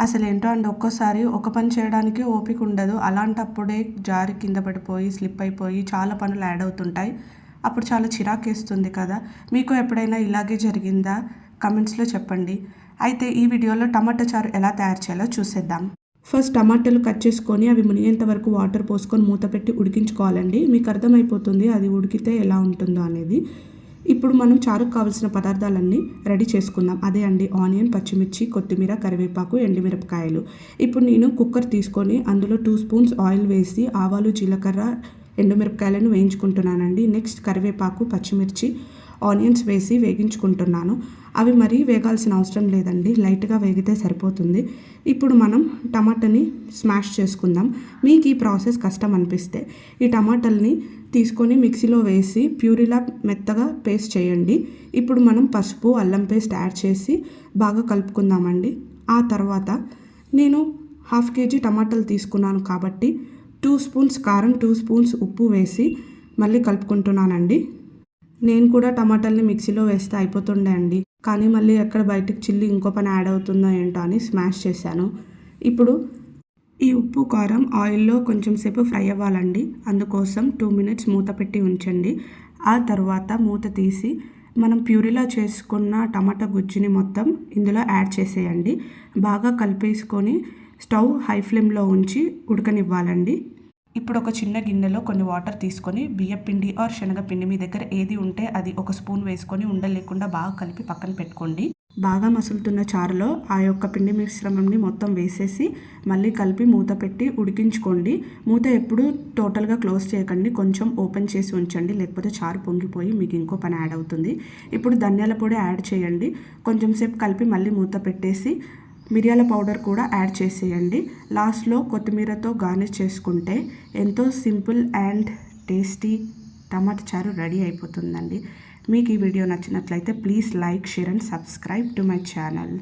అసలేంటో అండి, ఒక్కోసారి ఒక పని చేయడానికి ఓపిక ఉండదు. అలాంటప్పుడే జారి కింద పడిపోయి, స్లిప్ అయిపోయి చాలా పనులు యాడ్ అవుతుంటాయి. అప్పుడు చాలా చిరాకేస్తుంది కదా! మీకు ఎప్పుడైనా ఇలాగే జరిగిందా? కమెంట్స్‌లో చెప్పండి. అయితే ఈ వీడియోలో టమాటా చారు ఎలా తయారు చేయాలో చూసేద్దాం. ఫస్ట్ టమాటాలు కట్ చేసుకొని అవి మునిగేంత వరకు వాటర్ పోసుకొని మూత పెట్టి ఉడికించుకోవాలండి. మీకు అర్థమైపోతుంది అది ఉడికితే ఎలా ఉంటుందో అనేది. ఇప్పుడు మనం చారుకు కావాల్సిన పదార్థాలన్నీ రెడీ చేసుకుందాం. అదే అండి, ఆనియన్, పచ్చిమిర్చి, కొత్తిమీర, కరివేపాకు, ఎండుమిరపకాయలు. ఇప్పుడు నేను కుక్కర్ తీసుకొని అందులో 2 స్పూన్స్ ఆయిల్ వేసి ఆవాలు, జీలకర్ర, ఎండుమిరపకాయలను వేయించుకుంటున్నానండి. నెక్స్ట్ కరివేపాకు, పచ్చిమిర్చి, ఆనియన్స్ వేసి వేగించుకుంటున్నాను. అవి మరీ వేగాల్సిన అవసరం లేదండి, లైట్గా వేగితే సరిపోతుంది. ఇప్పుడు మనం టమాటాని స్మాష్ చేసుకుందాం. మీకు ఈ ప్రాసెస్ కష్టం అనిపిస్తే ఈ టమాటాలని తీసుకొని మిక్సీలో వేసి ప్యూరీలా మెత్తగా పేస్ట్ చేయండి. ఇప్పుడు మనం పసుపు, అల్లం పేస్ట్ యాడ్ చేసి బాగా కలుపుకుందామండి. ఆ తర్వాత నేను 1/2 కేజీ టమాటాలు తీసుకున్నాను కాబట్టి 2 స్పూన్స్ కారం, 2 స్పూన్స్ ఉప్పు వేసి మళ్ళీ కలుపుకుంటున్నానండి. నేను కూడా టమాటాలని మిక్సీలో వేస్తే అయిపోతుండే అండి, కానీ మళ్ళీ ఎక్కడ బయటికి చిల్లి ఇంకో పని యాడ్ అవుతుందో ఏంటో అని స్మాష్ చేశాను. ఇప్పుడు ఈ ఉప్పు, కారం ఆయిల్లో కొంచెం సేపు ఫ్రై అవ్వాలండి. అందుకోసం 2 మినిట్స్ మూత పెట్టి ఉంచండి. ఆ తర్వాత మూత తీసి మనం ప్యూరీలా చేసుకున్న టమాటా గుజ్జుని మొత్తం ఇందులో యాడ్ చేసేయండి. బాగా కలిపేసుకొని స్టవ్ హై ఫ్లేమ్లో ఉంచి ఉడకనివ్వాలండి. ఇప్పుడు ఒక చిన్న గిన్నెలో కొన్ని వాటర్ తీసుకొని బియ్యపిండి ఆర్ శనగపిండి, మీ దగ్గర ఏది ఉంటే అది 1 స్పూన్ వేసుకొని ఉండలేకుండా బాగా కలిపి పక్కన పెట్టుకోండి. బాగా మసులుతున్న చారులో ఆ యొక్క పిండి మిశ్రమంని మొత్తం వేసేసి మళ్ళీ కలిపి మూత పెట్టి ఉడికించుకోండి. మూత ఎప్పుడు టోటల్గా క్లోజ్ చేయకండి, కొంచెం ఓపెన్ చేసి ఉంచండి, లేకపోతే చారు పొంగిపోయి మీకు ఇంకో పని యాడ్ అవుతుంది. ఇప్పుడు ధనియాల పొడి యాడ్ చేయండి. కొంచెం సేపు కలిపి మళ్ళీ మూత పెట్టేసి మిరియాల పౌడర్ కూడా యాడ్ చేసేయండి. లాస్ట్లో కొత్తిమీరతో గార్నిష్ చేసుకుంటే ఎంతో సింపుల్ అండ్ టేస్టీ టమాటా చారు రెడీ అయిపోతుందండి. మీకు ఈ వీడియో నచ్చినట్లయితే please like, share and subscribe to my channel.